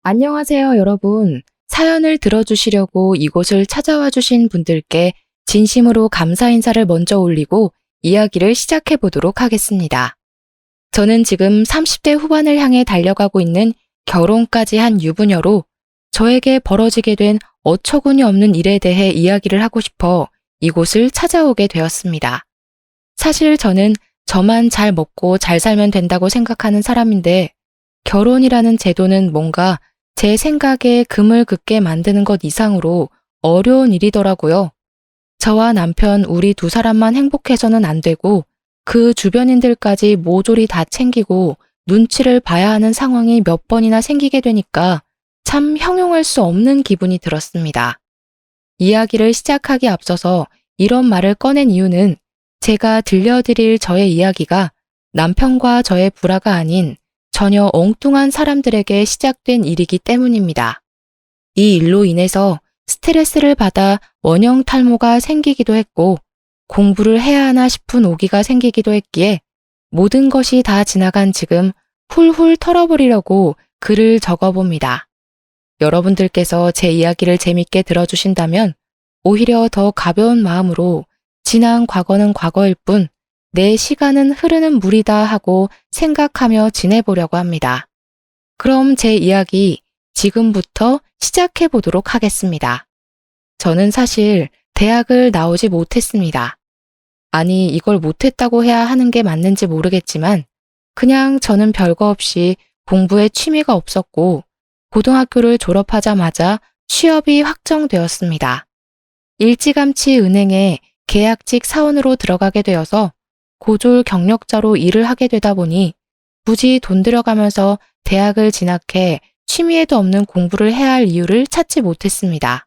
안녕하세요, 여러분. 사연을 들어주시려고 이곳을 찾아와 주신 분들께 진심으로 감사 인사를 먼저 올리고 이야기를 시작해 보도록 하겠습니다. 저는 지금 30대 후반을 향해 달려가고 있는 결혼까지 한 유부녀로 저에게 벌어지게 된 어처구니 없는 일에 대해 이야기를 하고 싶어 이곳을 찾아오게 되었습니다. 사실 저는 저만 잘 먹고 잘 살면 된다고 생각하는 사람인데 결혼이라는 제도는 뭔가 제 생각에 금을 긋게 만드는 것 이상으로 어려운 일이더라고요. 저와 남편 우리 두 사람만 행복해서는 안 되고 그 주변인들까지 모조리 다 챙기고 눈치를 봐야 하는 상황이 몇 번이나 생기게 되니까 참 형용할 수 없는 기분이 들었습니다. 이야기를 시작하기 앞서서 이런 말을 꺼낸 이유는 제가 들려드릴 저의 이야기가 남편과 저의 불화가 아닌 전혀 엉뚱한 사람들에게 시작된 일이기 때문입니다. 이 일로 인해서 스트레스를 받아 원형 탈모가 생기기도 했고 공부를 해야 하나 싶은 오기가 생기기도 했기에 모든 것이 다 지나간 지금 훌훌 털어버리려고 글을 적어봅니다. 여러분들께서 제 이야기를 재밌게 들어주신다면 오히려 더 가벼운 마음으로 지난 과거는 과거일 뿐 내 시간은 흐르는 물이다 하고 생각하며 지내보려고 합니다. 그럼 제 이야기 지금부터 시작해 보도록 하겠습니다. 저는 사실 대학을 나오지 못했습니다. 아니, 이걸 못했다고 해야 하는 게 맞는지 모르겠지만 그냥 저는 별거 없이 공부에 취미가 없었고 고등학교를 졸업하자마자 취업이 확정되었습니다. 일찌감치 은행에 계약직 사원으로 들어가게 되어서 고졸 경력자로 일을 하게 되다 보니 굳이 돈 들여가면서 대학을 진학해 취미에도 없는 공부를 해야 할 이유를 찾지 못했습니다.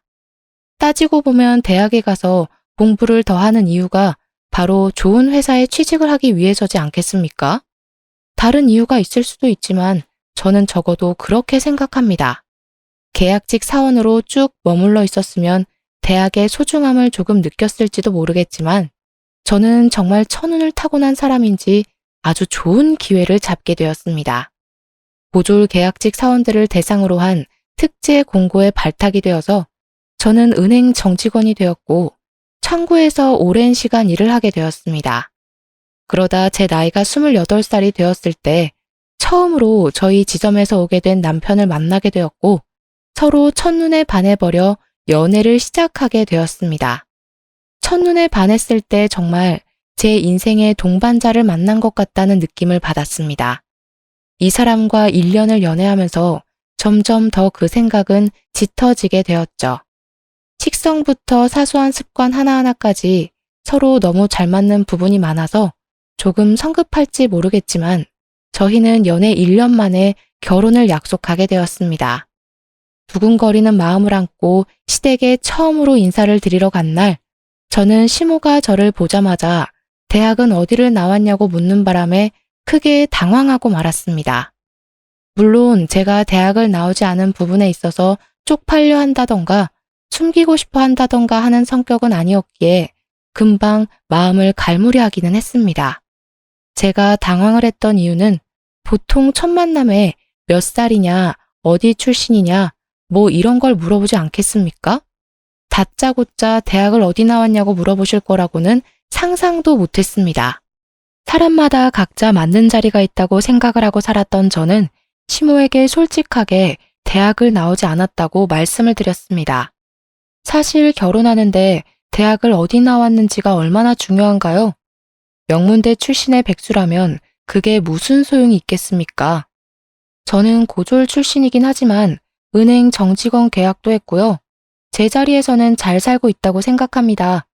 따지고 보면 대학에 가서 공부를 더 하는 이유가 바로 좋은 회사에 취직을 하기 위해서지 않겠습니까? 다른 이유가 있을 수도 있지만 저는 적어도 그렇게 생각합니다. 계약직 사원으로 쭉 머물러 있었으면 대학의 소중함을 조금 느꼈을지도 모르겠지만 저는 정말 천운을 타고난 사람인지 아주 좋은 기회를 잡게 되었습니다. 고졸 계약직 사원들을 대상으로 한 특제 공고에 발탁이 되어서 저는 은행 정직원이 되었고 창구에서 오랜 시간 일을 하게 되었습니다. 그러다 제 나이가 28살이 되었을 때 처음으로 저희 지점에서 오게 된 남편을 만나게 되었고 서로 첫눈에 반해버려 연애를 시작하게 되었습니다. 첫눈에 반했을 때 정말 제 인생의 동반자를 만난 것 같다는 느낌을 받았습니다. 이 사람과 1년을 연애하면서 점점 더 그 생각은 짙어지게 되었죠. 식성부터 사소한 습관 하나하나까지 서로 너무 잘 맞는 부분이 많아서 조금 성급할지 모르겠지만 저희는 연애 1년 만에 결혼을 약속하게 되었습니다. 두근거리는 마음을 안고 시댁에 처음으로 인사를 드리러 간 날 저는 시모가 저를 보자마자 대학은 어디를 나왔냐고 묻는 바람에 크게 당황하고 말았습니다. 물론 제가 대학을 나오지 않은 부분에 있어서 쪽팔려 한다던가 숨기고 싶어 한다던가 하는 성격은 아니었기에 금방 마음을 갈무려 하기는 했습니다. 제가 당황을 했던 이유는 보통 첫 만남에 몇 살이냐, 어디 출신이냐, 뭐 이런 걸 물어보지 않겠습니까? 다짜고짜 대학을 어디 나왔냐고 물어보실 거라고는 상상도 못했습니다. 사람마다 각자 맞는 자리가 있다고 생각을 하고 살았던 저는 시모에게 솔직하게 대학을 나오지 않았다고 말씀을 드렸습니다. 사실 결혼하는데 대학을 어디 나왔는지가 얼마나 중요한가요? 명문대 출신의 백수라면 그게 무슨 소용이 있겠습니까? 저는 고졸 출신이긴 하지만 은행 정직원 계약도 했고요. 제 자리에서는 잘 살고 있다고 생각합니다.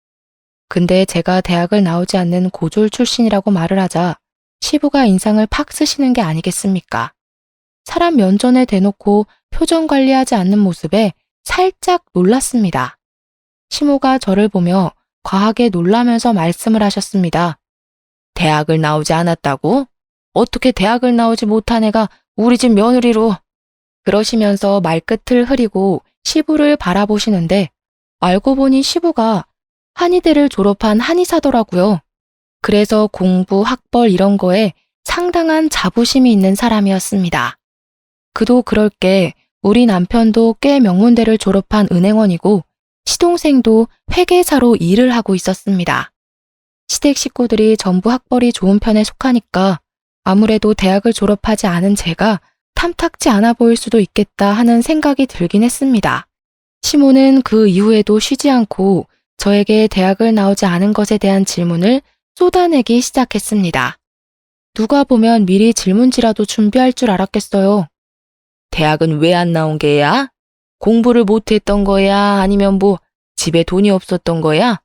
근데 제가 대학을 나오지 않는 고졸 출신이라고 말을 하자 시부가 인상을 팍 쓰시는 게 아니겠습니까? 사람 면전에 대놓고 표정 관리하지 않는 모습에 살짝 놀랐습니다. 시모가 저를 보며 과하게 놀라면서 말씀을 하셨습니다. 대학을 나오지 않았다고? 어떻게 대학을 나오지 못한 애가 우리 집 며느리로? 그러시면서 말끝을 흐리고 시부를 바라보시는데 알고 보니 시부가 한의대를 졸업한 한의사더라고요. 그래서 공부, 학벌 이런 거에 상당한 자부심이 있는 사람이었습니다. 그도 그럴 게 우리 남편도 꽤 명문대를 졸업한 은행원이고 시동생도 회계사로 일을 하고 있었습니다. 시댁 식구들이 전부 학벌이 좋은 편에 속하니까 아무래도 대학을 졸업하지 않은 제가 탐탁지 않아 보일 수도 있겠다 하는 생각이 들긴 했습니다. 시모는 그 이후에도 쉬지 않고 저에게 대학을 나오지 않은 것에 대한 질문을 쏟아내기 시작했습니다. 누가 보면 미리 질문지라도 준비할 줄 알았겠어요. 대학은 왜 안 나온 게야? 공부를 못했던 거야? 아니면 집에 돈이 없었던 거야?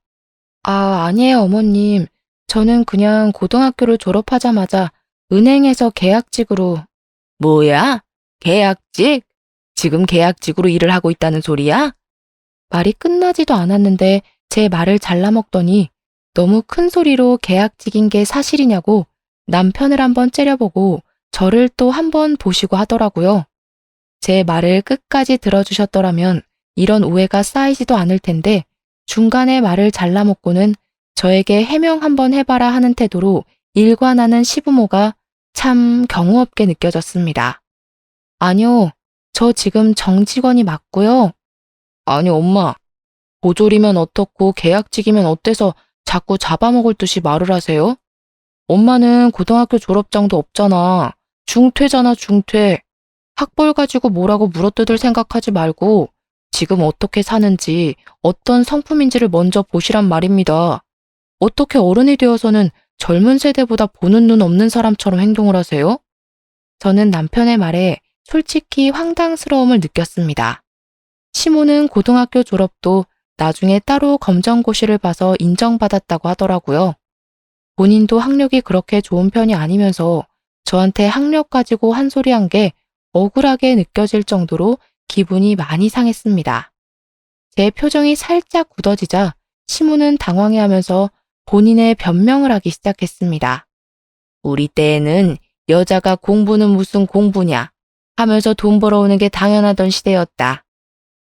아니에요, 어머님. 저는 그냥 고등학교를 졸업하자마자 은행에서 계약직으로. 뭐야? 계약직? 지금 계약직으로 일을 하고 있다는 소리야? 말이 끝나지도 않았는데 제 말을 잘라먹더니 너무 큰 소리로 계약직인 게 사실이냐고 남편을 한번 째려보고 저를 또 한번 보시고 하더라고요. 제 말을 끝까지 들어주셨더라면 이런 오해가 쌓이지도 않을 텐데 중간에 말을 잘라먹고는 저에게 해명 한번 해봐라 하는 태도로 일관하는 시부모가 참 경우 없게 느껴졌습니다. 아니요, 저 지금 정직원이 맞고요. 아니 엄마, 보졸이면 어떻고 계약직이면 어때서 자꾸 잡아먹을 듯이 말을 하세요? 엄마는 고등학교 졸업장도 없잖아. 중퇴잖아, 중퇴. 학벌 가지고 뭐라고 물어뜯을 생각하지 말고 지금 어떻게 사는지 어떤 성품인지를 먼저 보시란 말입니다. 어떻게 어른이 되어서는 젊은 세대보다 보는 눈 없는 사람처럼 행동을 하세요? 저는 남편의 말에 솔직히 황당스러움을 느꼈습니다. 시모는 고등학교 졸업도 나중에 따로 검정고시를 봐서 인정받았다고 하더라고요. 본인도 학력이 그렇게 좋은 편이 아니면서 저한테 학력 가지고 한 소리 한 게 억울하게 느껴질 정도로 기분이 많이 상했습니다. 제 표정이 살짝 굳어지자 시모는 당황해하면서 본인의 변명을 하기 시작했습니다. 우리 때에는 여자가 공부는 무슨 공부냐 하면서 돈 벌어오는 게 당연하던 시대였다.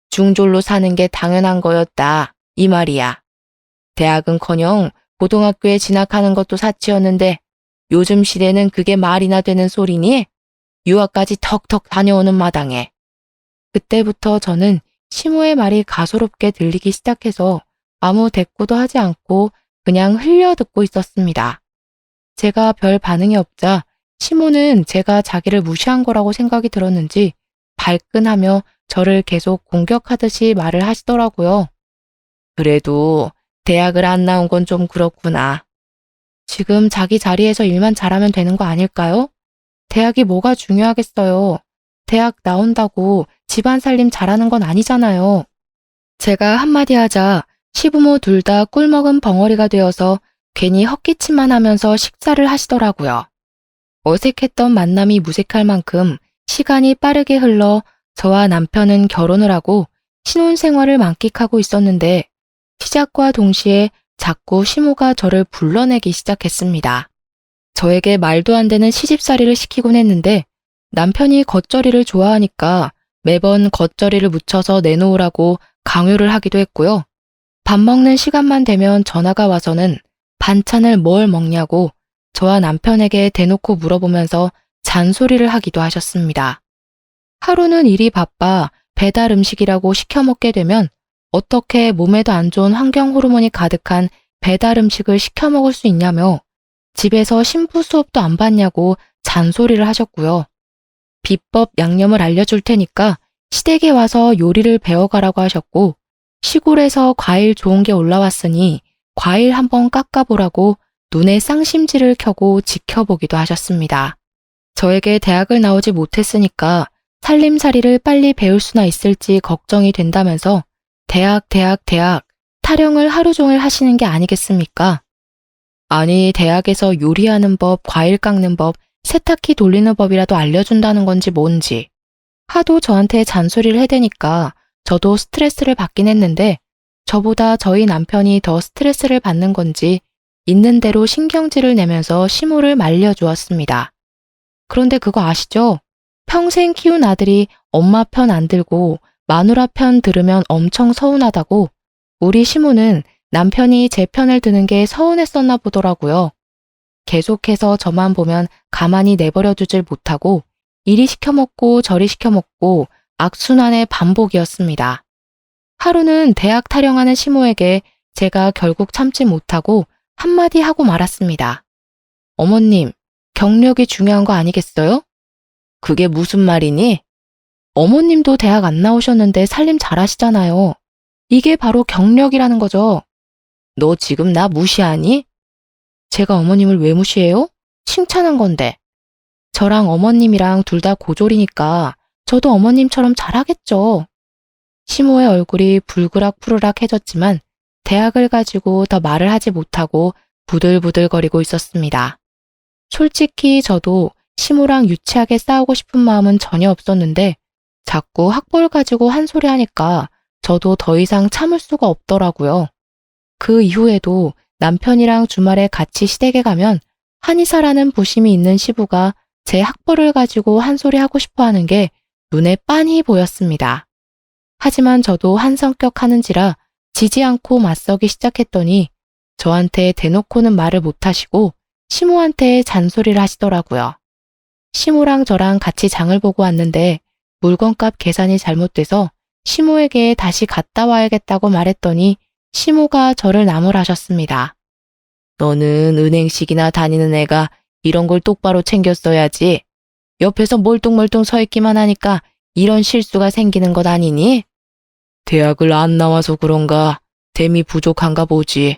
중졸로 사는 게 당연한 거였다. 이 말이야. 대학은커녕 고등학교에 진학하는 것도 사치였는데 요즘 시대는 그게 말이나 되는 소리니? 유학까지 턱턱 다녀오는 마당에. 그때부터 저는 시모의 말이 가소롭게 들리기 시작해서 아무 대꾸도 하지 않고 그냥 흘려듣고 있었습니다. 제가 별 반응이 없자 시모는 제가 자기를 무시한 거라고 생각이 들었는지 발끈하며 저를 계속 공격하듯이 말을 하시더라고요. 그래도 대학을 안 나온 건 좀 그렇구나. 지금 자기 자리에서 일만 잘하면 되는 거 아닐까요? 대학이 뭐가 중요하겠어요. 대학 나온다고 집안 살림 잘하는 건 아니잖아요. 제가 한마디 하자 시부모 둘 다 꿀먹은 벙어리가 되어서 괜히 헛기침만 하면서 식사를 하시더라고요. 어색했던 만남이 무색할 만큼 시간이 빠르게 흘러 저와 남편은 결혼을 하고 신혼생활을 만끽하고 있었는데 시작과 동시에 자꾸 시모가 저를 불러내기 시작했습니다. 저에게 말도 안 되는 시집살이를 시키곤 했는데 남편이 겉절이를 좋아하니까 매번 겉절이를 무쳐서 내놓으라고 강요를 하기도 했고요. 밥 먹는 시간만 되면 전화가 와서는 반찬을 뭘 먹냐고 저와 남편에게 대놓고 물어보면서 잔소리를 하기도 하셨습니다. 하루는 일이 바빠 배달 음식이라고 시켜 먹게 되면 어떻게 몸에도 안 좋은 환경 호르몬이 가득한 배달 음식을 시켜 먹을 수 있냐며 집에서 신부 수업도 안 받냐고 잔소리를 하셨고요. 비법 양념을 알려줄 테니까 시댁에 와서 요리를 배워가라고 하셨고 시골에서 과일 좋은 게 올라왔으니 과일 한번 깎아보라고 눈에 쌍심지를 켜고 지켜보기도 하셨습니다. 저에게 대학을 나오지 못했으니까 살림살이를 빨리 배울 수나 있을지 걱정이 된다면서 대학 타령을 하루 종일 하시는 게 아니겠습니까? 아니 대학에서 요리하는 법, 과일 깎는 법, 세탁기 돌리는 법이라도 알려준다는 건지 뭔지. 하도 저한테 잔소리를 해대니까 저도 스트레스를 받긴 했는데 저보다 저희 남편이 더 스트레스를 받는 건지 있는 대로 신경질을 내면서 시모를 말려주었습니다. 그런데 그거 아시죠? 평생 키운 아들이 엄마 편 안 들고 마누라 편 들으면 엄청 서운하다고 우리 시모는 남편이 제 편을 드는 게 서운했었나 보더라고요. 계속해서 저만 보면 가만히 내버려 두질 못하고 이리 시켜먹고 저리 시켜먹고 악순환의 반복이었습니다. 하루는 대학 타령하는 시모에게 제가 결국 참지 못하고 한마디 하고 말았습니다. 어머님, 경력이 중요한 거 아니겠어요? 그게 무슨 말이니? 어머님도 대학 안 나오셨는데 살림 잘하시잖아요. 이게 바로 경력이라는 거죠. 너 지금 나 무시하니? 제가 어머님을 왜 무시해요? 칭찬한 건데. 저랑 어머님이랑 둘 다 고졸이니까 저도 어머님처럼 잘하겠죠. 시모의 얼굴이 불그락푸르락해졌지만 대학을 가지고 더 말을 하지 못하고 부들부들거리고 있었습니다. 솔직히 저도 시모랑 유치하게 싸우고 싶은 마음은 전혀 없었는데 자꾸 학벌 가지고 한 소리 하니까 저도 더 이상 참을 수가 없더라고요. 그 이후에도 남편이랑 주말에 같이 시댁에 가면 한의사라는 부심이 있는 시부가 제 학벌을 가지고 한 소리 하고 싶어 하는 게 눈에 빤히 보였습니다. 하지만 저도 한 성격 하는지라 지지 않고 맞서기 시작했더니 저한테 대놓고는 말을 못하시고 시모한테 잔소리를 하시더라고요. 시모랑 저랑 같이 장을 보고 왔는데 물건값 계산이 잘못돼서 시모에게 다시 갔다 와야겠다고 말했더니 시모가 저를 나무라셨습니다. 너는 은행식이나 다니는 애가 이런 걸 똑바로 챙겼어야지. 옆에서 멀뚱멀뚱 서 있기만 하니까 이런 실수가 생기는 것 아니니? 대학을 안 나와서 그런가 됨이 부족한가 보지.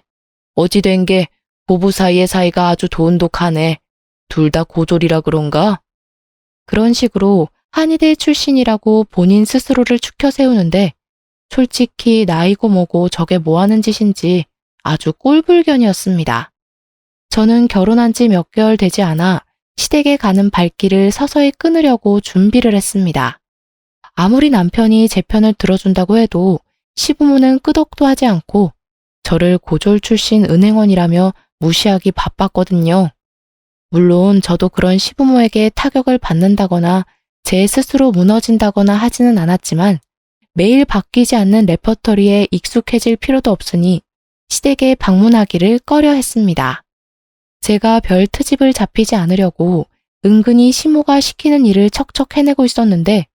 어찌 된 게 부부 사이의 사이가 아주 돈독하네. 둘 다 고졸이라 그런가? 그런 식으로 한의대 출신이라고 본인 스스로를 추켜 세우는데 솔직히 나이고 뭐고 저게 뭐 하는 짓인지 아주 꼴불견이었습니다. 저는 결혼한 지 몇 개월 되지 않아 시댁에 가는 발길을 서서히 끊으려고 준비를 했습니다. 아무리 남편이 제 편을 들어준다고 해도 시부모는 끄덕도 하지 않고 저를 고졸 출신 은행원이라며 무시하기 바빴거든요. 물론 저도 그런 시부모에게 타격을 받는다거나 제 스스로 무너진다거나 하지는 않았지만 매일 바뀌지 않는 레퍼토리에 익숙해질 필요도 없으니 시댁에 방문하기를 꺼려 했습니다. 제가 별 트집을 잡히지 않으려고 은근히 시모가 시키는 일을 척척 해내고 있었는데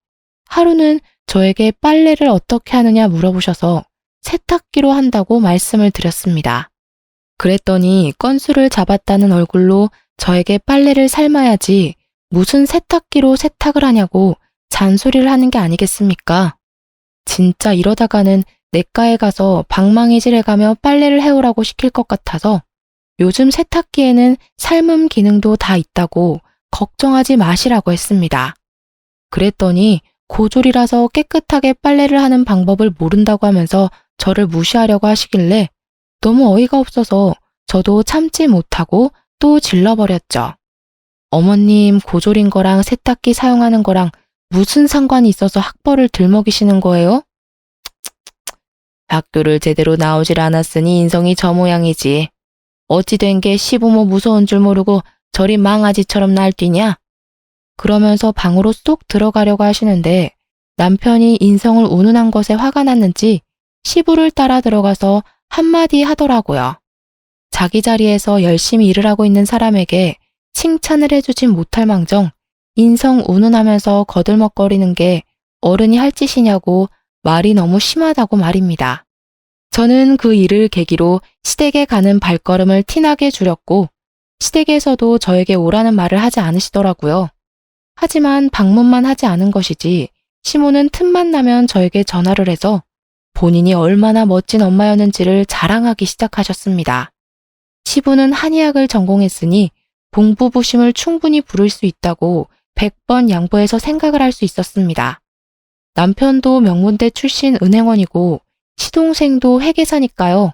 하루는 저에게 빨래를 어떻게 하느냐 물어보셔서 세탁기로 한다고 말씀을 드렸습니다. 그랬더니 건수를 잡았다는 얼굴로 저에게 빨래를 삶아야지 무슨 세탁기로 세탁을 하냐고 잔소리를 하는 게 아니겠습니까? 진짜 이러다가는 내과에 가서 방망이질 해가며 빨래를 해오라고 시킬 것 같아서 요즘 세탁기에는 삶음 기능도 다 있다고 걱정하지 마시라고 했습니다. 그랬더니 고졸이라서 깨끗하게 빨래를 하는 방법을 모른다고 하면서 저를 무시하려고 하시길래 너무 어이가 없어서 저도 참지 못하고 또 질러버렸죠. 어머님 고졸인 거랑 세탁기 사용하는 거랑 무슨 상관이 있어서 학벌을 들먹이시는 거예요? 학교를 제대로 나오질 않았으니 인성이 저 모양이지. 어찌 된 게 시부모 무서운 줄 모르고 저리 망아지처럼 날뛰냐? 그러면서 방으로 쏙 들어가려고 하시는데 남편이 인성을 운운한 것에 화가 났는지 시부를 따라 들어가서 한마디 하더라고요. 자기 자리에서 열심히 일을 하고 있는 사람에게 칭찬을 해주진 못할 망정 인성 운운하면서 거들먹거리는 게 어른이 할 짓이냐고 말이 너무 심하다고 말입니다. 저는 그 일을 계기로 시댁에 가는 발걸음을 티나게 줄였고 시댁에서도 저에게 오라는 말을 하지 않으시더라고요. 하지만 방문만 하지 않은 것이지 시모는 틈만 나면 저에게 전화를 해서 본인이 얼마나 멋진 엄마였는지를 자랑하기 시작하셨습니다. 시부는 한의학을 전공했으니 봉부부심을 충분히 부를 수 있다고 100번 양보해서 생각을 할 수 있었습니다. 남편도 명문대 출신 은행원이고 시동생도 회계사니까요.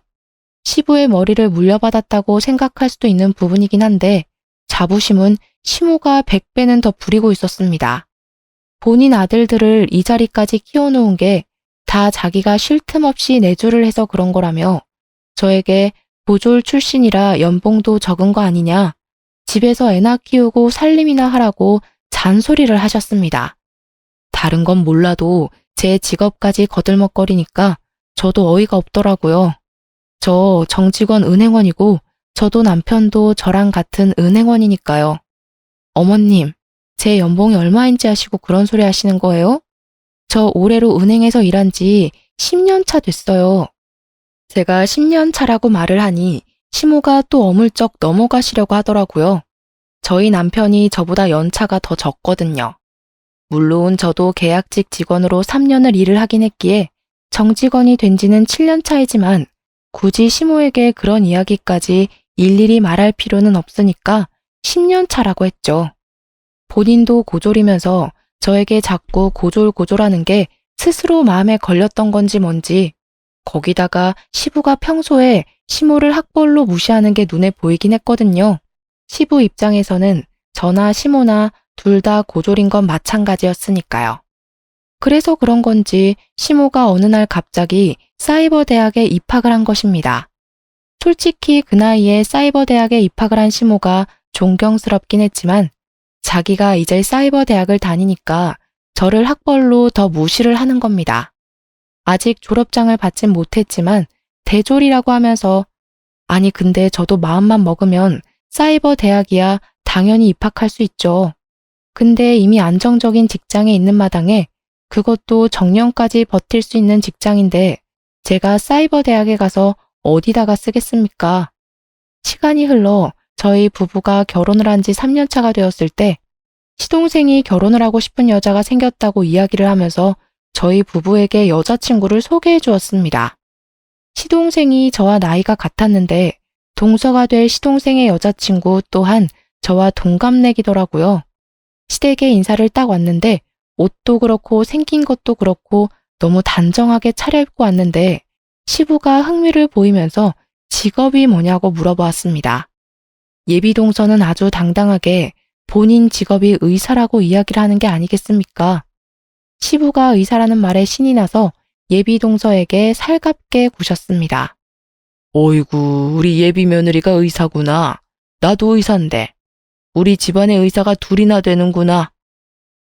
시부의 머리를 물려받았다고 생각할 수도 있는 부분이긴 한데 자부심은 시모가 100배는 더 부리고 있었습니다. 본인 아들들을 이 자리까지 키워놓은 게 다 자기가 쉴 틈 없이 내조를 해서 그런 거라며 저에게 고졸 출신이라 연봉도 적은 거 아니냐, 집에서 애나 키우고 살림이나 하라고 잔소리를 하셨습니다. 다른 건 몰라도 제 직업까지 거들먹거리니까 저도 어이가 없더라고요. 저 정직원 은행원이고 저도 남편도 저랑 같은 은행원이니까요. 어머님, 제 연봉이 얼마인지 아시고 그런 소리 하시는 거예요? 저 올해로 은행에서 일한 지 10년 차 됐어요. 제가 10년 차라고 말을 하니 시모가 또 어물쩍 넘어가시려고 하더라고요. 저희 남편이 저보다 연차가 더 적거든요. 물론 저도 계약직 직원으로 3년을 일을 하긴 했기에 정직원이 된 지는 7년 차이지만 굳이 시모에게 그런 이야기까지 일일이 말할 필요는 없으니까 10년 차라고 했죠. 본인도 고졸이면서 저에게 자꾸 고졸하는 게 스스로 마음에 걸렸던 건지 뭔지, 거기다가 시부가 평소에 시모를 학벌로 무시하는 게 눈에 보이긴 했거든요. 시부 입장에서는 저나 시모나 둘 다 고졸인 건 마찬가지였으니까요. 그래서 그런 건지 시모가 어느 날 갑자기 사이버 대학에 입학을 한 것입니다. 솔직히 그 나이에 사이버 대학에 입학을 한 시모가 존경스럽긴 했지만 자기가 이제 사이버 대학을 다니니까 저를 학벌로 더 무시를 하는 겁니다. 아직 졸업장을 받진 못했지만 대졸이라고 하면서 아니 근데 저도 마음만 먹으면 사이버 대학이야 당연히 입학할 수 있죠. 근데 이미 안정적인 직장에 있는 마당에 그것도 정년까지 버틸 수 있는 직장인데 제가 사이버 대학에 가서 어디다가 쓰겠습니까? 시간이 흘러 저희 부부가 결혼을 한 지 3년 차가 되었을 때 시동생이 결혼을 하고 싶은 여자가 생겼다고 이야기를 하면서 저희 부부에게 여자친구를 소개해 주었습니다. 시동생이 저와 나이가 같았는데 동서가 될 시동생의 여자친구 또한 저와 동갑내기더라고요. 시댁에 인사를 딱 왔는데 옷도 그렇고 생긴 것도 그렇고 너무 단정하게 차려입고 왔는데 시부가 흥미를 보이면서 직업이 뭐냐고 물어보았습니다. 예비동서는 아주 당당하게 본인 직업이 의사라고 이야기를 하는 게 아니겠습니까? 시부가 의사라는 말에 신이 나서 예비동서에게 살갑게 구셨습니다. 어이구, 우리 예비 며느리가 의사구나. 나도 의사인데. 우리 집안에 의사가 둘이나 되는구나.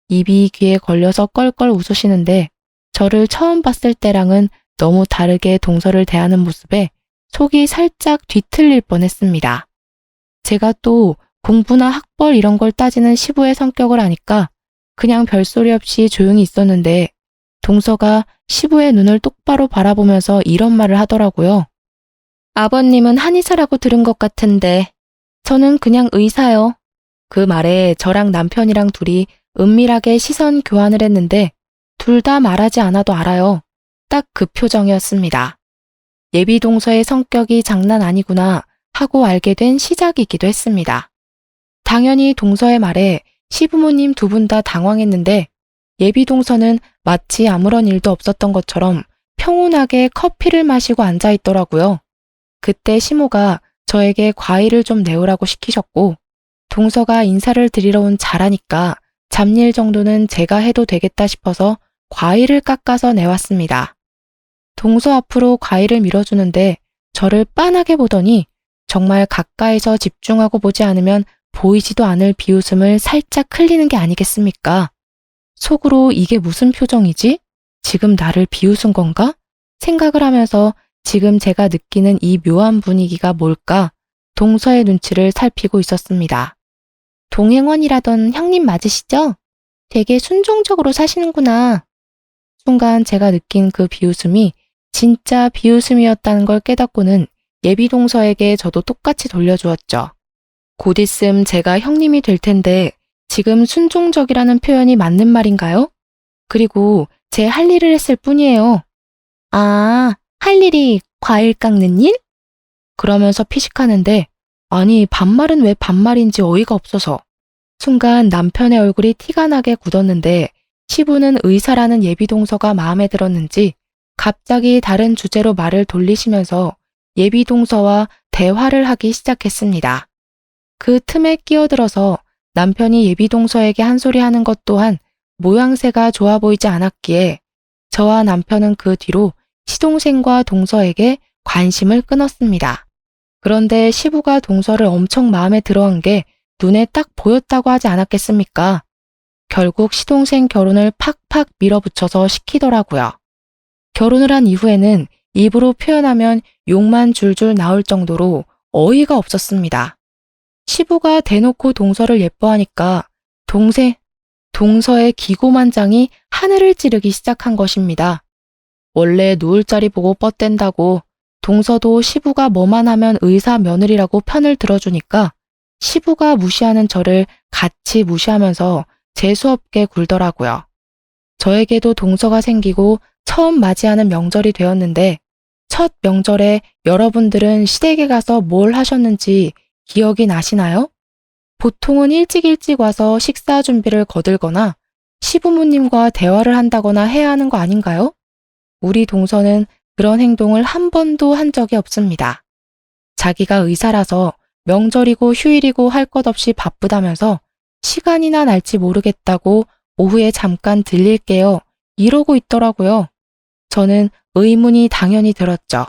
입이 귀에 걸려서 껄껄 웃으시는데 저를 처음 봤을 때랑은 너무 다르게 동서를 대하는 모습에 속이 살짝 뒤틀릴 뻔했습니다. 제가 또 공부나 학벌 이런 걸 따지는 시부의 성격을 아니까 그냥 별소리 없이 조용히 있었는데 동서가 시부의 눈을 똑바로 바라보면서 이런 말을 하더라고요. 아버님은 한의사라고 들은 것 같은데 저는 그냥 의사요. 그 말에 저랑 남편이랑 둘이 은밀하게 시선 교환을 했는데 둘 다 말하지 않아도 알아요. 딱 그 표정이었습니다. 예비동서의 성격이 장난 아니구나 하고 알게 된 시작이기도 했습니다. 당연히 동서의 말에 시부모님 두 분 다 당황했는데 예비동서는 마치 아무런 일도 없었던 것처럼 평온하게 커피를 마시고 앉아 있더라고요. 그때 시모가 저에게 과일을 좀 내오라고 시키셨고 동서가 인사를 드리러 온 자라니까 잡일 정도는 제가 해도 되겠다 싶어서 과일을 깎아서 내왔습니다. 동서 앞으로 과일을 밀어주는데 저를 빤하게 보더니 정말 가까이서 집중하고 보지 않으면 보이지도 않을 비웃음을 살짝 흘리는 게 아니겠습니까? 속으로 이게 무슨 표정이지? 지금 나를 비웃은 건가? 생각을 하면서 지금 제가 느끼는 이 묘한 분위기가 뭘까? 동서의 눈치를 살피고 있었습니다. 동행원이라던 형님 맞으시죠? 되게 순종적으로 사시는구나. 순간 제가 느낀 그 비웃음이 진짜 비웃음이었다는 걸 깨닫고는 예비동서에게 저도 똑같이 돌려주었죠. 곧 있음 제가 형님이 될 텐데 지금 순종적이라는 표현이 맞는 말인가요? 그리고 제 할 일을 했을 뿐이에요. 아, 할 일이 과일 깎는 일? 그러면서 피식하는데 아니 반말은 왜 반말인지 어이가 없어서 순간 남편의 얼굴이 티가 나게 굳었는데 시부는 의사라는 예비동서가 마음에 들었는지 갑자기 다른 주제로 말을 돌리시면서 예비동서와 대화를 하기 시작했습니다. 그 틈에 끼어들어서 남편이 예비동서에게 한 소리 하는 것 또한 모양새가 좋아 보이지 않았기에 저와 남편은 그 뒤로 시동생과 동서에게 관심을 끊었습니다. 그런데 시부가 동서를 엄청 마음에 들어한 게 눈에 딱 보였다고 하지 않았겠습니까? 결국 시동생 결혼을 팍팍 밀어붙여서 시키더라고요. 결혼을 한 이후에는 입으로 표현하면 욕만 줄줄 나올 정도로 어이가 없었습니다. 시부가 대놓고 동서를 예뻐하니까 동서의 기고만장이 하늘을 찌르기 시작한 것입니다. 원래 누울 자리 보고 뻗댄다고 동서도 시부가 뭐만 하면 의사 며느리라고 편을 들어주니까 시부가 무시하는 저를 같이 무시하면서 재수없게 굴더라고요. 저에게도 동서가 생기고 처음 맞이하는 명절이 되었는데 첫 명절에 여러분들은 시댁에 가서 뭘 하셨는지 기억이 나시나요? 보통은 일찍 와서 식사 준비를 거들거나 시부모님과 대화를 한다거나 해야 하는 거 아닌가요? 우리 동서는 그런 행동을 한 번도 한 적이 없습니다. 자기가 의사라서 명절이고 휴일이고 할 것 없이 바쁘다면서 시간이나 날지 모르겠다고 오후에 잠깐 들릴게요. 이러고 있더라고요. 저는 의문이 당연히 들었죠.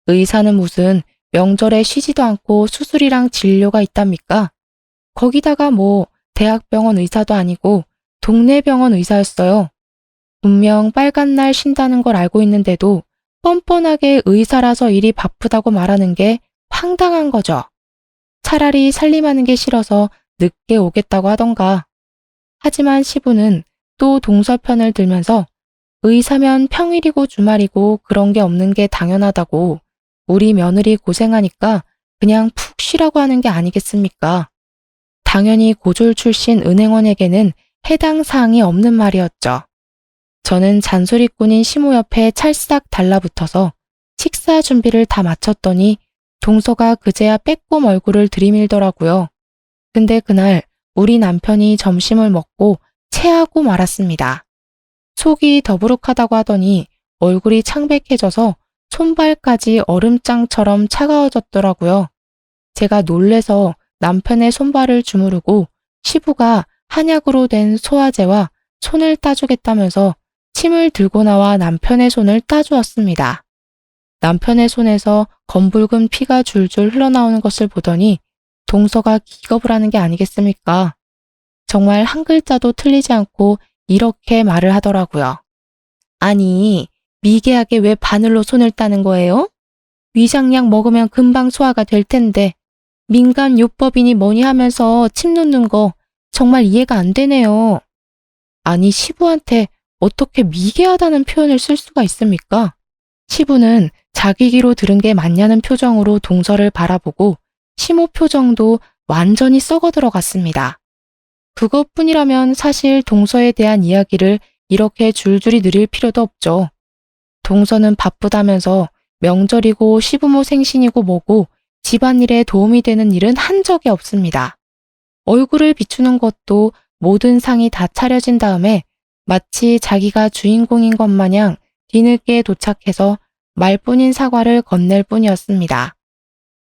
의사는 무슨 명절에 쉬지도 않고 수술이랑 진료가 있답니까? 거기다가 뭐 대학병원 의사도 아니고 동네 병원 의사였어요. 분명 빨간 날 쉰다는 걸 알고 있는데도 뻔뻔하게 의사라서 일이 바쁘다고 말하는 게 황당한 거죠. 차라리 살림하는 게 싫어서 늦게 오겠다고 하던가. 하지만 시부는 또 동서 편을 들면서 의사면 평일이고 주말이고 그런 게 없는 게 당연하다고 우리 며느리 고생하니까 그냥 푹 쉬라고 하는 게 아니겠습니까? 당연히 고졸 출신 은행원에게는 해당 사항이 없는 말이었죠. 저는 잔소리꾼인 시모 옆에 찰싹 달라붙어서 식사 준비를 다 마쳤더니 동서가 그제야 빼꼼 얼굴을 들이밀더라고요. 근데 그날 우리 남편이 점심을 먹고 체하고 말았습니다. 속이 더부룩하다고 하더니 얼굴이 창백해져서 손발까지 얼음장처럼 차가워졌더라고요. 제가 놀래서 남편의 손발을 주무르고 시부가 한약으로 된 소화제와 손을 따주겠다면서 침을 들고 나와 남편의 손을 따주었습니다. 남편의 손에서 검붉은 피가 줄줄 흘러나오는 것을 보더니 동서가 기겁을 하는 게 아니겠습니까? 정말 한 글자도 틀리지 않고 이렇게 말을 하더라고요. 아니, 미개하게 왜 바늘로 손을 따는 거예요? 위장약 먹으면 금방 소화가 될 텐데 민간요법이니 뭐니 하면서 침 놓는 거 정말 이해가 안 되네요. 아니, 시부한테 어떻게 미개하다는 표현을 쓸 수가 있습니까? 시부는 자기 귀로 들은 게 맞냐는 표정으로 동서를 바라보고 시모 표정도 완전히 썩어 들어갔습니다. 그것뿐이라면 사실 동서에 대한 이야기를 이렇게 줄줄이 늘릴 필요도 없죠. 동서는 바쁘다면서 명절이고 시부모 생신이고 뭐고 집안일에 도움이 되는 일은 한 적이 없습니다. 얼굴을 비추는 것도 모든 상이 다 차려진 다음에 마치 자기가 주인공인 것 마냥 뒤늦게 도착해서 말뿐인 사과를 건넬 뿐이었습니다.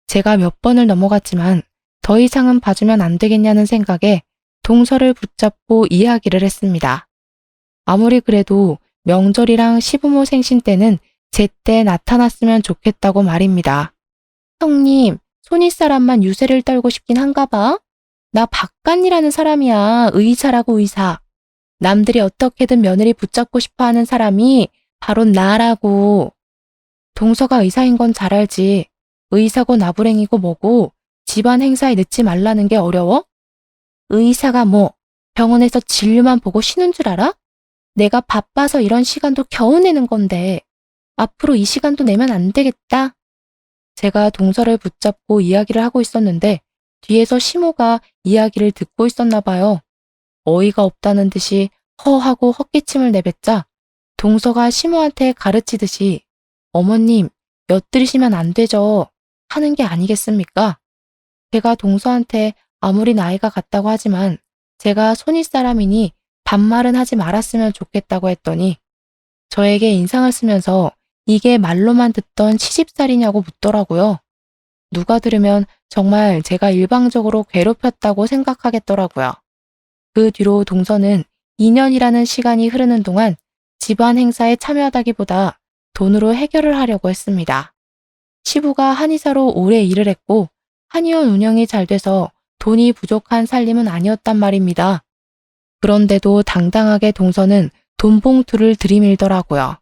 제가 몇 번을 넘어갔지만 더 이상은 봐주면 안 되겠냐는 생각에 동서를 붙잡고 이야기를 했습니다. 아무리 그래도 명절이랑 시부모 생신 때는 제때 나타났으면 좋겠다고 말입니다. 형님, 손윗사람만 유세를 떨고 싶긴 한가 봐. 나 박간이라는 사람이야. 의사라고 의사. 남들이 어떻게든 며느리 붙잡고 싶어하는 사람이 바로 나라고. 동서가 의사인 건 잘 알지. 의사고 나부랭이고 뭐고 집안 행사에 늦지 말라는 게 어려워? 의사가 뭐 병원에서 진료만 보고 쉬는 줄 알아? 내가 바빠서 이런 시간도 겨우 내는 건데 앞으로 이 시간도 내면 안 되겠다. 제가 동서를 붙잡고 이야기를 하고 있었는데 뒤에서 시모가 이야기를 듣고 있었나 봐요. 어이가 없다는 듯이 허하고 헛기침을 내뱉자 동서가 시모한테 가르치듯이 어머님, 엿들이시면 안 되죠. 하는 게 아니겠습니까? 제가 동서한테 아무리 나이가 같다고 하지만 제가 손윗사람이니 반말은 하지 말았으면 좋겠다고 했더니 저에게 인상을 쓰면서 이게 말로만 듣던 시집살이냐고 묻더라고요. 누가 들으면 정말 제가 일방적으로 괴롭혔다고 생각하겠더라고요. 그 뒤로 동서는 2년이라는 시간이 흐르는 동안 집안 행사에 참여하다기보다 돈으로 해결을 하려고 했습니다. 시부가 한의사로 오래 일을 했고 한의원 운영이 잘 돼서 돈이 부족한 살림은 아니었단 말입니다. 그런데도 당당하게 동서는 돈봉투를 들이밀더라고요.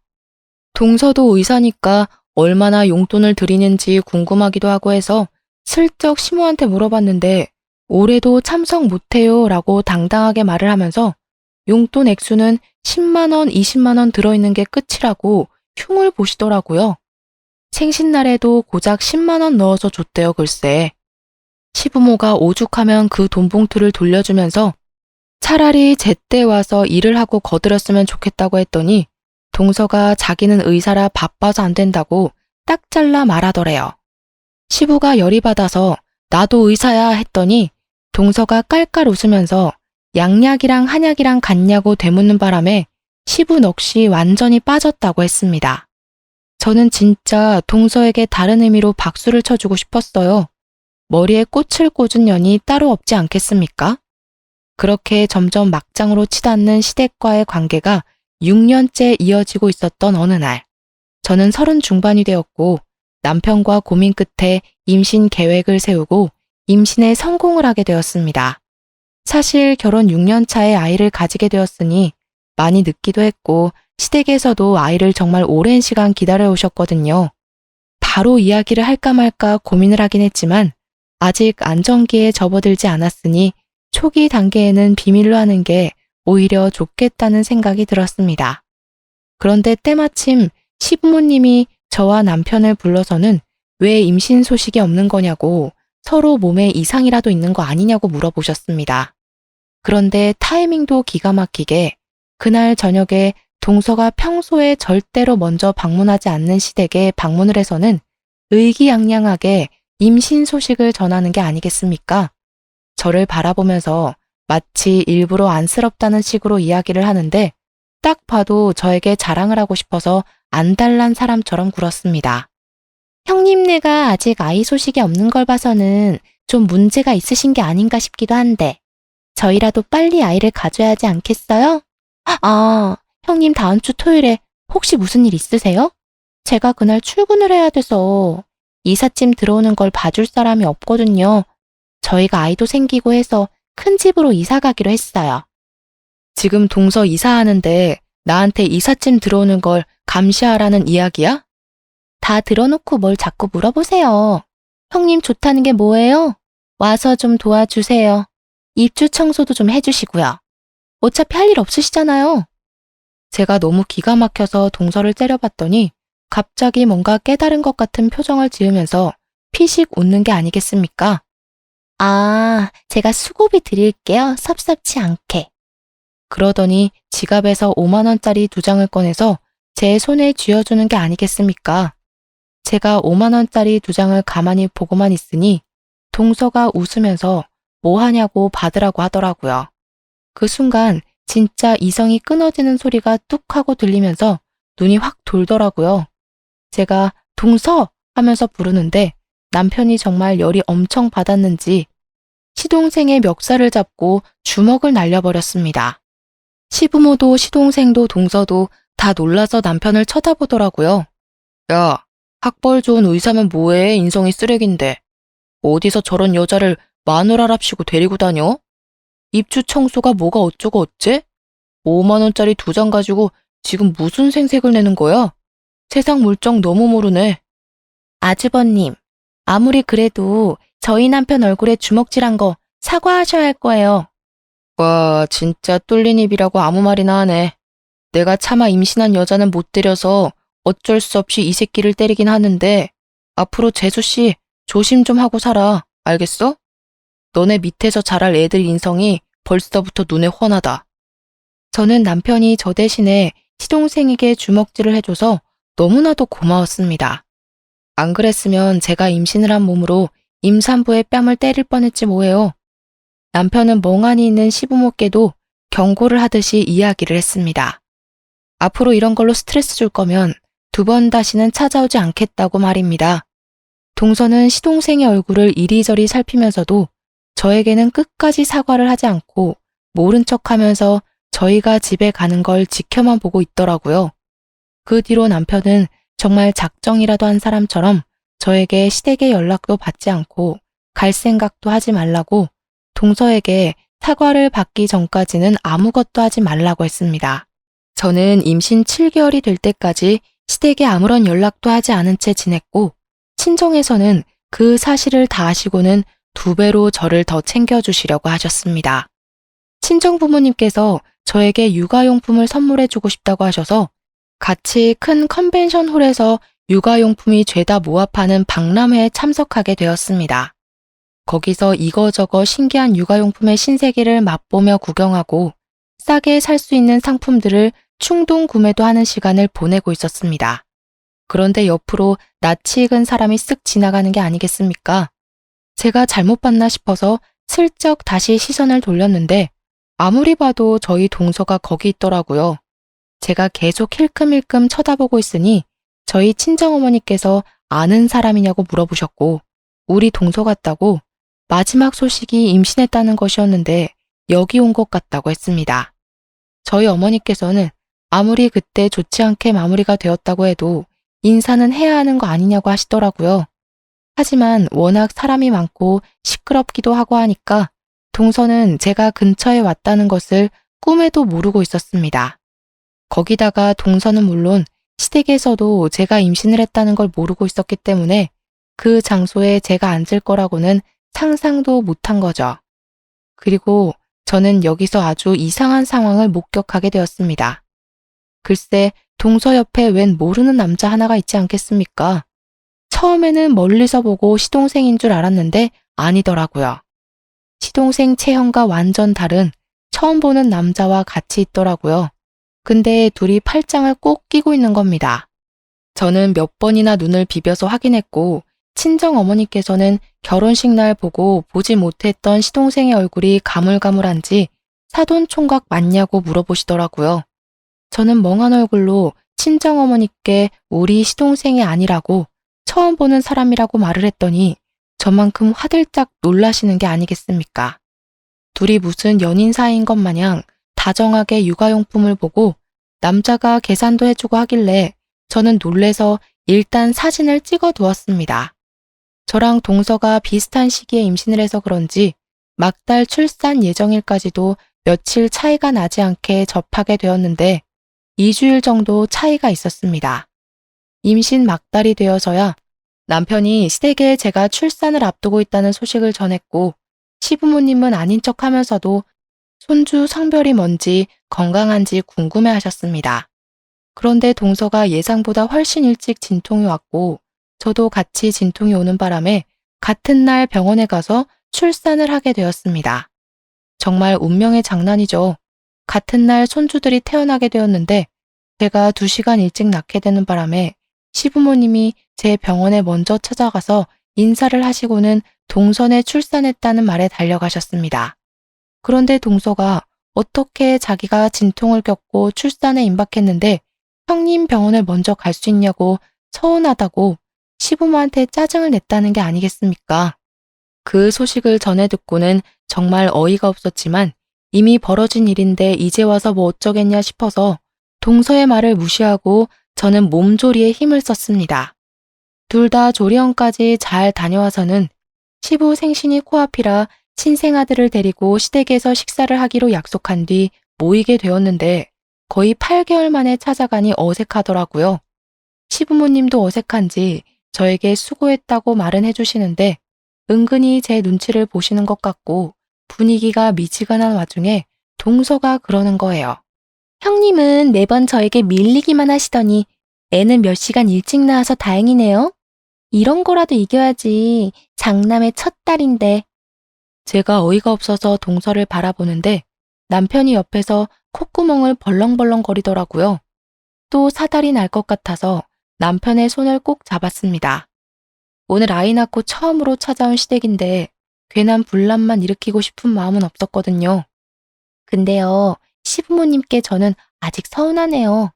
동서도 의사니까 얼마나 용돈을 드리는지 궁금하기도 하고 해서 슬쩍 시모한테 물어봤는데 올해도 참석 못해요 라고 당당하게 말을 하면서 용돈 액수는 10만 원, 20만 원 들어있는 게 끝이라고 흉을 보시더라고요. 생신날에도 고작 10만 원 넣어서 줬대요, 글쎄. 시부모가 오죽하면 그 돈 봉투를 돌려주면서 차라리 제때 와서 일을 하고 거들었으면 좋겠다고 했더니 동서가 자기는 의사라 바빠서 안 된다고 딱 잘라 말하더래요. 시부가 열이 받아서 나도 의사야 했더니 동서가 깔깔 웃으면서 양약이랑 한약이랑 같냐고 되묻는 바람에 시부 넋이 완전히 빠졌다고 했습니다. 저는 진짜 동서에게 다른 의미로 박수를 쳐주고 싶었어요. 머리에 꽃을 꽂은 년이 따로 없지 않겠습니까? 그렇게 점점 막장으로 치닫는 시댁과의 관계가 6년째 이어지고 있었던 어느 날, 저는 30 중반이 되었고 남편과 고민 끝에 임신 계획을 세우고 임신에 성공을 하게 되었습니다. 사실 결혼 6년 차에 아이를 가지게 되었으니 많이 늦기도 했고 시댁에서도 아이를 정말 오랜 시간 기다려 오셨거든요. 바로 이야기를 할까 말까 고민을 하긴 했지만 아직 안정기에 접어들지 않았으니 초기 단계에는 비밀로 하는 게 오히려 좋겠다는 생각이 들었습니다. 그런데 때마침 시부모님이 저와 남편을 불러서는 왜 임신 소식이 없는 거냐고 서로 몸에 이상이라도 있는 거 아니냐고 물어보셨습니다. 그런데 타이밍도 기가 막히게 그날 저녁에 동서가 평소에 절대로 먼저 방문하지 않는 시댁에 방문을 해서는 의기양양하게 임신 소식을 전하는 게 아니겠습니까? 저를 바라보면서 마치 일부러 안쓰럽다는 식으로 이야기를 하는데 딱 봐도 저에게 자랑을 하고 싶어서 안달난 사람처럼 굴었습니다. 형님네가 아직 아이 소식이 없는 걸 봐서는 좀 문제가 있으신 게 아닌가 싶기도 한데 저희라도 빨리 아이를 가져야 하지 않겠어요? 아, 형님 다음 주 토요일에 혹시 무슨 일 있으세요? 제가 그날 출근을 해야 돼서 이삿짐 들어오는 걸 봐줄 사람이 없거든요. 저희가 아이도 생기고 해서 큰 집으로 이사 가기로 했어요. 지금 동서 이사하는데 나한테 이삿짐 들어오는 걸 감시하라는 이야기야? 다 들어놓고 뭘 자꾸 물어보세요. 형님 좋다는 게 뭐예요? 와서 좀 도와주세요. 입주 청소도 좀 해주시고요. 어차피 할 일 없으시잖아요. 제가 너무 기가 막혀서 동서를 째려봤더니 갑자기 뭔가 깨달은 것 같은 표정을 지으면서 피식 웃는 게 아니겠습니까? 아, 제가 수고비 드릴게요. 섭섭치 않게. 그러더니 지갑에서 5만 원짜리 2장을 꺼내서 제 손에 쥐어주는 게 아니겠습니까? 제가 5만 원짜리 2장을 가만히 보고만 있으니 동서가 웃으면서 뭐 하냐고 받으라고 하더라고요. 그 순간 진짜 이성이 끊어지는 소리가 뚝 하고 들리면서 눈이 확 돌더라고요. 제가 동서 하면서 부르는데 남편이 정말 열이 엄청 받았는지 시동생의 멱살을 잡고 주먹을 날려버렸습니다. 시부모도 시동생도 동서도 다 놀라서 남편을 쳐다보더라고요. 야, 학벌 좋은 의사면 뭐해? 인성이 쓰레기인데. 어디서 저런 여자를 마누라랍시고 데리고 다녀? 입주 청소가 뭐가 어쩌고 어째? 5만 원짜리 2장 가지고 지금 무슨 생색을 내는 거야? 세상 물정 너무 모르네. 아주버님, 아무리 그래도 저희 남편 얼굴에 주먹질한 거 사과하셔야 할 거예요. 와, 진짜 뚫린 입이라고 아무 말이나 하네. 내가 차마 임신한 여자는 못 때려서 어쩔 수 없이 이 새끼를 때리긴 하는데 앞으로 재수씨 조심 좀 하고 살아. 알겠어? 너네 밑에서 자랄 애들 인성이 벌써부터 눈에 훤하다. 저는 남편이 저 대신에 시동생에게 주먹질을 해줘서 너무나도 고마웠습니다. 안 그랬으면 제가 임신을 한 몸으로 임산부의 뺨을 때릴 뻔했지 뭐예요. 남편은 멍하니 있는 시부모께도 경고를 하듯이 이야기를 했습니다. 앞으로 이런 걸로 스트레스 줄 거면 2번 다시는 찾아오지 않겠다고 말입니다. 동서는 시동생의 얼굴을 이리저리 살피면서도 저에게는 끝까지 사과를 하지 않고 모른 척하면서 저희가 집에 가는 걸 지켜만 보고 있더라고요. 그 뒤로 남편은 정말 작정이라도 한 사람처럼 저에게 시댁의 연락도 받지 않고 갈 생각도 하지 말라고 동서에게 사과를 받기 전까지는 아무것도 하지 말라고 했습니다. 저는 임신 7개월이 될 때까지 시댁에 아무런 연락도 하지 않은 채 지냈고 친정에서는 그 사실을 다 아시고는 2배로 저를 더 챙겨주시려고 하셨습니다. 친정 부모님께서 저에게 육아용품을 선물해주고 싶다고 하셔서 같이 큰 컨벤션 홀에서 육아용품이 죄다 모아파는 박람회에 참석하게 되었습니다. 거기서 이거저거 신기한 육아용품의 신세계를 맛보며 구경하고 싸게 살 수 있는 상품들을 충동 구매도 하는 시간을 보내고 있었습니다. 그런데 옆으로 낯이 익은 사람이 쓱 지나가는 게 아니겠습니까? 제가 잘못 봤나 싶어서 슬쩍 다시 시선을 돌렸는데 아무리 봐도 저희 동서가 거기 있더라고요. 제가 계속 힐끔힐끔 쳐다보고 있으니 저희 친정어머니께서 아는 사람이냐고 물어보셨고 우리 동서 같다고 마지막 소식이 임신했다는 것이었는데 여기 온 것 같다고 했습니다. 저희 어머니께서는 아무리 그때 좋지 않게 마무리가 되었다고 해도 인사는 해야 하는 거 아니냐고 하시더라고요. 하지만 워낙 사람이 많고 시끄럽기도 하고 하니까 동서는 제가 근처에 왔다는 것을 꿈에도 모르고 있었습니다. 거기다가 동서는 물론 시댁에서도 제가 임신을 했다는 걸 모르고 있었기 때문에 그 장소에 제가 앉을 거라고는 상상도 못한 거죠. 그리고 저는 여기서 아주 이상한 상황을 목격하게 되었습니다. 글쎄, 동서 옆에 웬 모르는 남자 하나가 있지 않겠습니까? 처음에는 멀리서 보고 시동생인 줄 알았는데 아니더라고요. 시동생 체형과 완전 다른 처음 보는 남자와 같이 있더라고요. 근데 둘이 팔짱을 꼭 끼고 있는 겁니다. 저는 몇 번이나 눈을 비벼서 확인했고 친정 어머니께서는 결혼식 날 보고 보지 못했던 시동생의 얼굴이 가물가물한지 사돈 총각 맞냐고 물어보시더라고요. 저는 멍한 얼굴로 친정 어머니께 우리 시동생이 아니라고 처음 보는 사람이라고 말을 했더니 저만큼 화들짝 놀라시는 게 아니겠습니까? 둘이 무슨 연인 사이인 것 마냥 다정하게 육아용품을 보고 남자가 계산도 해주고 하길래 저는 놀래서 일단 사진을 찍어 두었습니다. 저랑 동서가 비슷한 시기에 임신을 해서 그런지 막달 출산 예정일까지도 며칠 차이가 나지 않게 접하게 되었는데 2주일 정도 차이가 있었습니다. 임신 막달이 되어서야 남편이 시댁에 제가 출산을 앞두고 있다는 소식을 전했고 시부모님은 아닌 척 하면서도 손주 성별이 뭔지 건강한지 궁금해 하셨습니다. 그런데 동서가 예상보다 훨씬 일찍 진통이 왔고 저도 같이 진통이 오는 바람에 같은 날 병원에 가서 출산을 하게 되었습니다. 정말 운명의 장난이죠. 같은 날 손주들이 태어나게 되었는데 제가 2시간 일찍 낳게 되는 바람에 시부모님이 제 병원에 먼저 찾아가서 인사를 하시고는 동선에 출산했다는 말에 달려가셨습니다. 그런데 동서가 어떻게 자기가 진통을 겪고 출산에 임박했는데 형님 병원을 먼저 갈 수 있냐고 서운하다고 시부모한테 짜증을 냈다는 게 아니겠습니까? 그 소식을 전해 듣고는 정말 어이가 없었지만 이미 벌어진 일인데 이제 와서 뭐 어쩌겠냐 싶어서 동서의 말을 무시하고 저는 몸조리에 힘을 썼습니다. 둘 다 조리원까지 잘 다녀와서는 시부 생신이 코앞이라 친생아들을 데리고 시댁에서 식사를 하기로 약속한 뒤 모이게 되었는데 거의 8개월 만에 찾아가니 어색하더라고요. 시부모님도 어색한지 저에게 수고했다고 말은 해주시는데 은근히 제 눈치를 보시는 것 같고 분위기가 미지근한 와중에 동서가 그러는 거예요. 형님은 매번 저에게 밀리기만 하시더니 애는 몇 시간 일찍 낳아서 다행이네요. 이런 거라도 이겨야지. 장남의 첫 딸인데. 제가 어이가 없어서 동서를 바라보는데 남편이 옆에서 콧구멍을 벌렁벌렁 거리더라고요. 또 사달이 날 것 같아서 남편의 손을 꼭 잡았습니다. 오늘 아이 낳고 처음으로 찾아온 시댁인데 괜한 분란만 일으키고 싶은 마음은 없었거든요. 근데요, 시부모님께 저는 아직 서운하네요.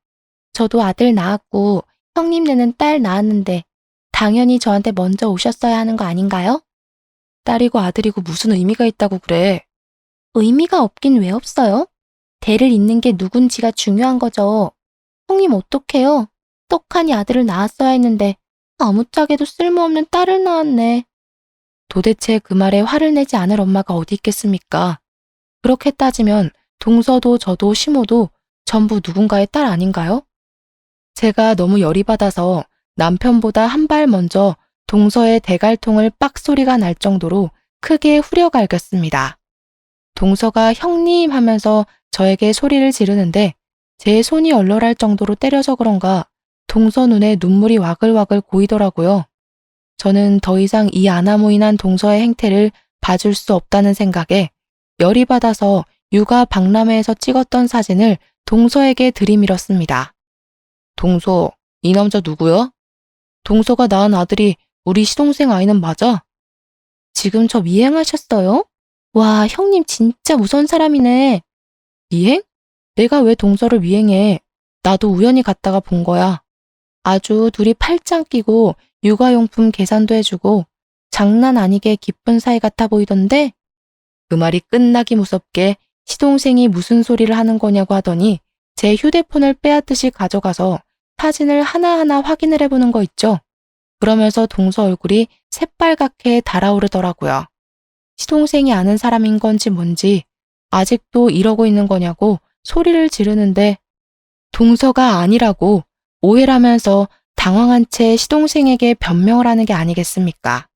저도 아들 낳았고 형님네는 딸 낳았는데 당연히 저한테 먼저 오셨어야 하는 거 아닌가요? 딸이고 아들이고 무슨 의미가 있다고 그래. 의미가 없긴 왜 없어요? 대를 잇는 게 누군지가 중요한 거죠. 형님 어떡해요? 떡하니 아들을 낳았어야 했는데 아무짝에도 쓸모없는 딸을 낳았네. 도대체 그 말에 화를 내지 않을 엄마가 어디 있겠습니까? 그렇게 따지면 동서도 저도 시모도 전부 누군가의 딸 아닌가요? 제가 너무 열이 받아서 남편보다 한 발 먼저 동서의 대갈통을 빡 소리가 날 정도로 크게 후려갈겼습니다. 동서가 형님 하면서 저에게 소리를 지르는데 제 손이 얼얼할 정도로 때려서 그런가 동서 눈에 눈물이 와글와글 고이더라고요. 저는 더 이상 이 아나무인한 동서의 행태를 봐줄 수 없다는 생각에 열이 받아서 육아 박람회에서 찍었던 사진을 동서에게 들이밀었습니다. 동서, 이 남자 누구야? 동서가 낳은 아들이 우리 시동생 아이는 맞아? 지금 저 미행하셨어요? 와, 형님 진짜 무서운 사람이네. 미행? 내가 왜 동서를 미행해? 나도 우연히 갔다가 본 거야. 아주 둘이 팔짱 끼고 육아용품 계산도 해주고 장난 아니게 기쁜 사이 같아 보이던데? 그 말이 끝나기 무섭게 시동생이 무슨 소리를 하는 거냐고 하더니 제 휴대폰을 빼앗듯이 가져가서 사진을 하나하나 확인을 해보는 거 있죠. 그러면서 동서 얼굴이 새빨갛게 달아오르더라고요. 시동생이 아는 사람인 건지 뭔지 아직도 이러고 있는 거냐고 소리를 지르는데 동서가 아니라고 오해라면서 당황한 채 시동생에게 변명을 하는 게 아니겠습니까?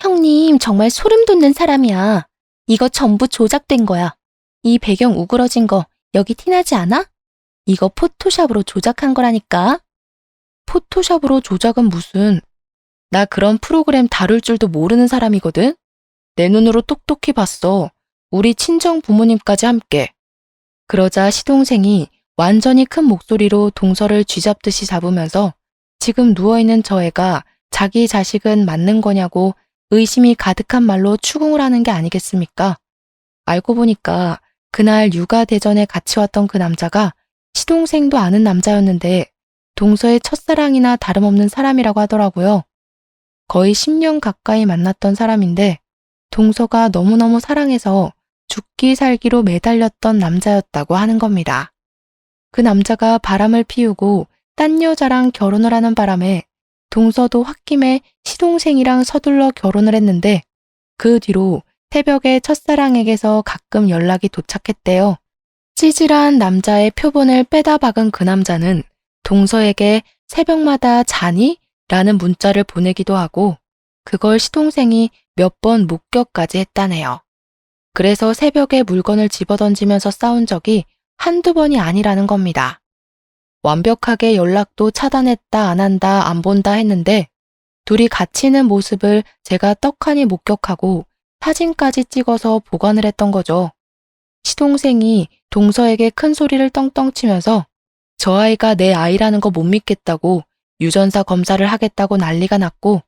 형님 정말 소름 돋는 사람이야. 이거 전부 조작된 거야. 이 배경 우그러진 거 여기 티나지 않아? 이거 포토샵으로 조작한 거라니까. 포토샵으로 조작은 무슨. 나 그런 프로그램 다룰 줄도 모르는 사람이거든. 내 눈으로 똑똑히 봤어. 우리 친정 부모님까지 함께. 그러자 시동생이 완전히 큰 목소리로 동서를 쥐잡듯이 잡으면서 지금 누워있는 저 애가 자기 자식은 맞는 거냐고 의심이 가득한 말로 추궁을 하는 게 아니겠습니까? 알고 보니까 그날 육아대전에 같이 왔던 그 남자가 시동생도 아는 남자였는데 동서의 첫사랑이나 다름없는 사람이라고 하더라고요. 거의 10년 가까이 만났던 사람인데 동서가 너무너무 사랑해서 죽기 살기로 매달렸던 남자였다고 하는 겁니다. 그 남자가 바람을 피우고 딴 여자랑 결혼을 하는 바람에 동서도 홧김에 시동생이랑 서둘러 결혼을 했는데 그 뒤로 새벽에 첫사랑에게서 가끔 연락이 도착했대요. 찌질한 남자의 표본을 빼다 박은 그 남자는 동서에게 새벽마다 자니? 라는 문자를 보내기도 하고 그걸 시동생이 몇 번 목격까지 했다네요. 그래서 새벽에 물건을 집어던지면서 싸운 적이 한두 번이 아니라는 겁니다. 완벽하게 연락도 차단했다 안 한다 안 본다 했는데 둘이 같이 있는 모습을 제가 떡하니 목격하고 사진까지 찍어서 보관을 했던 거죠. 시동생이 동서에게 큰 소리를 떵떵 치면서 저 아이가 내 아이라는 거 못 믿겠다고 유전사 검사를 하겠다고 난리가 났고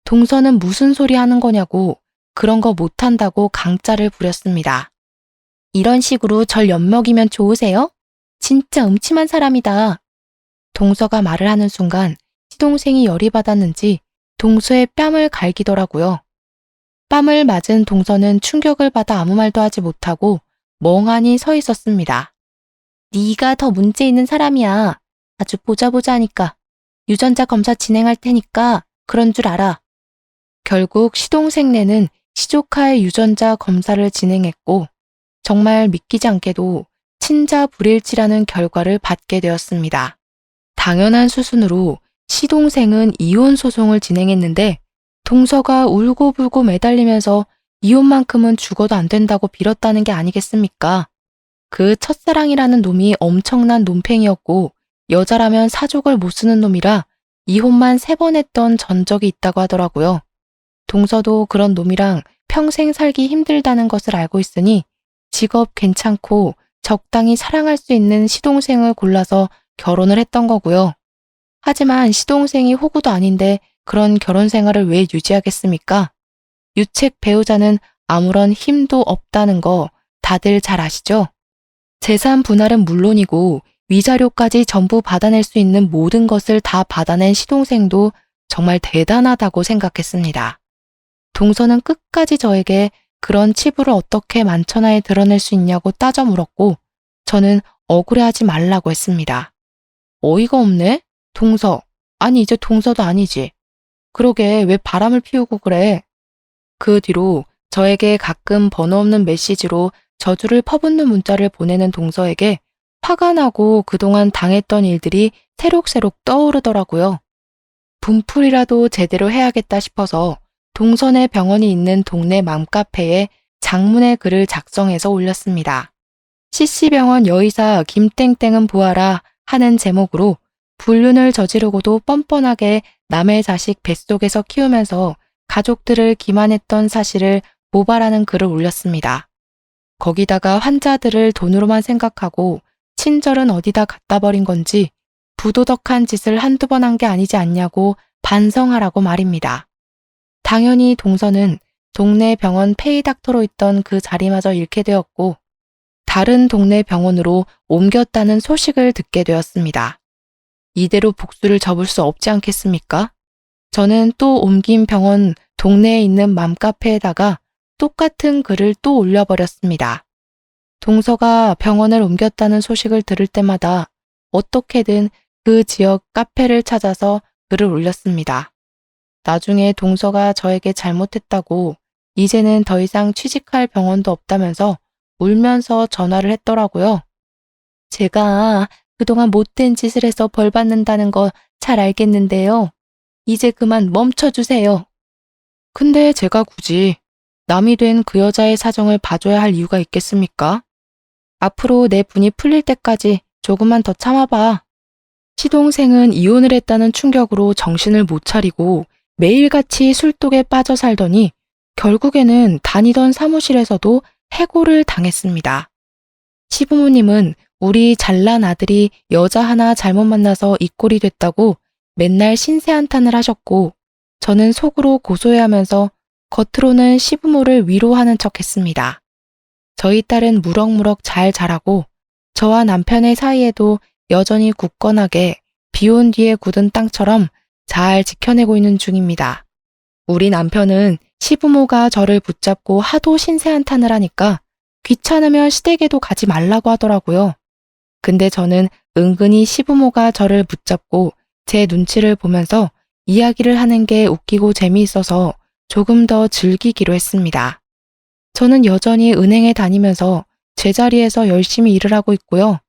동서는 무슨 소리 하는 거냐고 그런 거 못한다고 강짜를 부렸습니다. 이런 식으로 절 엿먹이면 좋으세요? 진짜 음침한 사람이다. 동서가 말을 하는 순간 시동생이 열이 받았는지 동서의 뺨을 갈기더라고요. 뺨을 맞은 동서는 충격을 받아 아무 말도 하지 못하고 멍하니 서 있었습니다. 네가 더 문제 있는 사람이야. 아주 보자 하니까. 유전자 검사 진행할 테니까 그런 줄 알아. 결국 시동생네는 시조카의 유전자 검사를 진행했고 정말 믿기지 않게도 친자 불일치라는 결과를 받게 되었습니다. 당연한 수순으로 시동생은 이혼 소송을 진행했는데 동서가 울고불고 매달리면서 이혼만큼은 죽어도 안 된다고 빌었다는 게 아니겠습니까? 그 첫사랑이라는 놈이 엄청난 논팽이였고 여자라면 사족을 못 쓰는 놈이라 이혼만 3번 했던 전적이 있다고 하더라고요. 동서도 그런 놈이랑 평생 살기 힘들다는 것을 알고 있으니 직업 괜찮고 적당히 사랑할 수 있는 시동생을 골라서 결혼을 했던 거고요. 하지만 시동생이 호구도 아닌데 그런 결혼 생활을 왜 유지하겠습니까? 유책 배우자는 아무런 힘도 없다는 거 다들 잘 아시죠? 재산 분할은 물론이고 위자료까지 전부 받아낼 수 있는 모든 것을 다 받아낸 시동생도 정말 대단하다고 생각했습니다. 동서는 끝까지 저에게 그런 치부를 어떻게 만천하에 드러낼 수 있냐고 따져 물었고 저는 억울해하지 말라고 했습니다. 어이가 없네? 동서. 아니 이제 동서도 아니지. 그러게 왜 바람을 피우고 그래? 그 뒤로 저에게 가끔 번호 없는 메시지로 저주를 퍼붓는 문자를 보내는 동서에게 화가 나고 그동안 당했던 일들이 새록새록 떠오르더라고요. 분풀이라도 제대로 해야겠다 싶어서 동선의 병원이 있는 동네 맘카페에 장문의 글을 작성해서 올렸습니다. CC병원 여의사 김땡땡은 보아라 하는 제목으로 불륜을 저지르고도 뻔뻔하게 남의 자식 뱃속에서 키우면서 가족들을 기만했던 사실을 모발하는 글을 올렸습니다. 거기다가 환자들을 돈으로만 생각하고 친절은 어디다 갖다 버린 건지 부도덕한 짓을 한두 번 한 게 아니지 않냐고 반성하라고 말입니다. 당연히 동서는 동네 병원 페이닥터로 있던 그 자리마저 잃게 되었고 다른 동네 병원으로 옮겼다는 소식을 듣게 되었습니다. 이대로 복수를 접을 수 없지 않겠습니까? 저는 또 옮긴 병원 동네에 있는 맘카페에다가 똑같은 글을 또 올려버렸습니다. 동서가 병원을 옮겼다는 소식을 들을 때마다 어떻게든 그 지역 카페를 찾아서 글을 올렸습니다. 나중에 동서가 저에게 잘못했다고 이제는 더 이상 취직할 병원도 없다면서 울면서 전화를 했더라고요. 제가 그동안 못된 짓을 해서 벌 받는다는 거 잘 알겠는데요. 이제 그만 멈춰주세요. 근데 제가 굳이 남이 된 그 여자의 사정을 봐줘야 할 이유가 있겠습니까? 앞으로 내 분이 풀릴 때까지 조금만 더 참아봐. 시동생은 이혼을 했다는 충격으로 정신을 못 차리고 매일같이 술독에 빠져 살더니 결국에는 다니던 사무실에서도 해고를 당했습니다. 시부모님은 우리 잘난 아들이 여자 하나 잘못 만나서 이 꼴이 됐다고 맨날 신세한탄을 하셨고 저는 속으로 고소해하면서 겉으로는 시부모를 위로하는 척 했습니다. 저희 딸은 무럭무럭 잘 자라고 저와 남편의 사이에도 여전히 굳건하게 비온 뒤에 굳은 땅처럼 잘 지켜내고 있는 중입니다. 우리 남편은 시부모가 저를 붙잡고 하도 신세한탄을 하니까 귀찮으면 시댁에도 가지 말라고 하더라고요. 근데 저는 은근히 시부모가 저를 붙잡고 제 눈치를 보면서 이야기를 하는 게 웃기고 재미있어서 조금 더 즐기기로 했습니다. 저는 여전히 은행에 다니면서 제자리에서 열심히 일을 하고 있고요.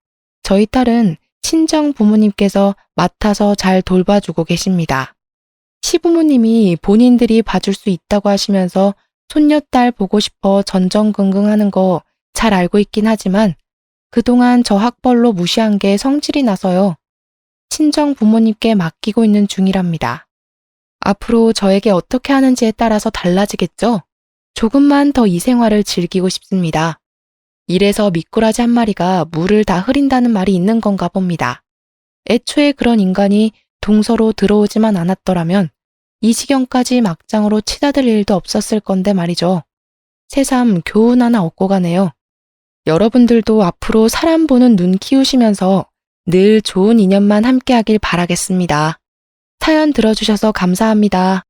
저희 딸은 친정 부모님께서 맡아서 잘 돌봐주고 계십니다. 시부모님이 본인들이 봐줄 수 있다고 하시면서 손녀딸 보고 싶어 전전긍긍하는 거 잘 알고 있긴 하지만 그동안 저 학벌로 무시한 게 성질이 나서요. 친정 부모님께 맡기고 있는 중이랍니다. 앞으로 저에게 어떻게 하는지에 따라서 달라지겠죠? 조금만 더 이 생활을 즐기고 싶습니다. 이래서 미꾸라지 한 마리가 물을 다 흐린다는 말이 있는 건가 봅니다. 애초에 그런 인간이 동서로 들어오지만 않았더라면 이 지경까지 막장으로 치닫을 일도 없었을 건데 말이죠. 새삼 교훈 하나 얻고 가네요. 여러분들도 앞으로 사람 보는 눈 키우시면서 늘 좋은 인연만 함께하길 바라겠습니다. 사연 들어주셔서 감사합니다.